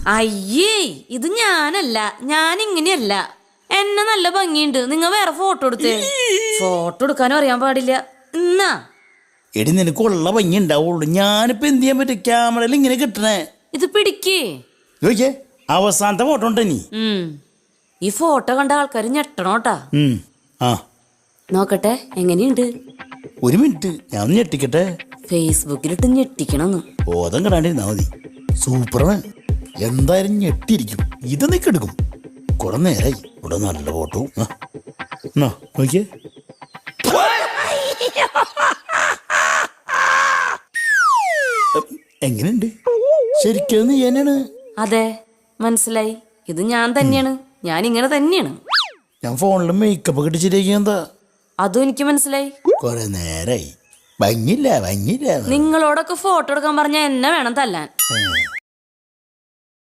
അയ്യേ, ഇത് ഞാനല്ല, ഞാനിങ്ങനെയല്ല. എന്നെ നല്ല ഭംഗിയുണ്ട്. നിങ്ങൾ വേറെ ഫോട്ടോ എടുത്തേ. ഫോട്ടോ എടുക്കാനും അറിയാൻ പാടില്ല. എന്നാ എടി നിനക്കുള്ള ഭംഗി ഉണ്ടാവുള്ളൂ. ഞാനിപ്പോ എന്ത് ചെയ്യാൻ പറ്റും? ക്യാമറയിൽ ഇങ്ങനെ കിട്ടണേ. ഇത് പിടിക്കേ. ചോദിക്കേ, അവസാനത്തെ ഫോട്ടോ ഉണ്ടോ നീ? ഈ ഫോട്ടോ കണ്ട ആൾക്കാർ ഞെട്ടണോട്ടാ. ആ നോക്കട്ടെ എങ്ങനെയുണ്ട്. ഒരു മിനിറ്റ്, ഞാൻ ഞെട്ടിക്കട്ടെ. ഫേസ്ബുക്കിലിട്ട് ഞെട്ടിക്കണമെന്ന്. ബോധം കിടാണ്ടിരുന്നാ മതി. സൂപ്പറാണ്. എന്തായാലും ഞെട്ടിയിരിക്കും. ഇത് നീ എടുക്കും. കുറെ നേരായി ഇവിടെ നല്ല ഫോട്ടോ. നോക്കിയേ. എങ്ങനെയുണ്ട്? ശരിക്കും നീ തന്നെയാണ്? അതെ, മനസ്സിലായി. ഇത് ഞാൻ തന്നെയാണ്. ഞാൻ ഇങ്ങനെ തന്നെയാണ്. ഞാൻ ഫോണിൽ മേക്കപ്പ് ഒക്കെ ഇട്ടിച്ചിരിക്കുക. എന്താ? അതും എനിക്ക് മനസ്സിലായി. കൊറേ നേരായി. ഭംഗിയില്ല. നിങ്ങളോടൊക്കെ ഫോട്ടോ എടുക്കാൻ പറഞ്ഞാൽ എന്നെ വേണം തല്ലാൻ.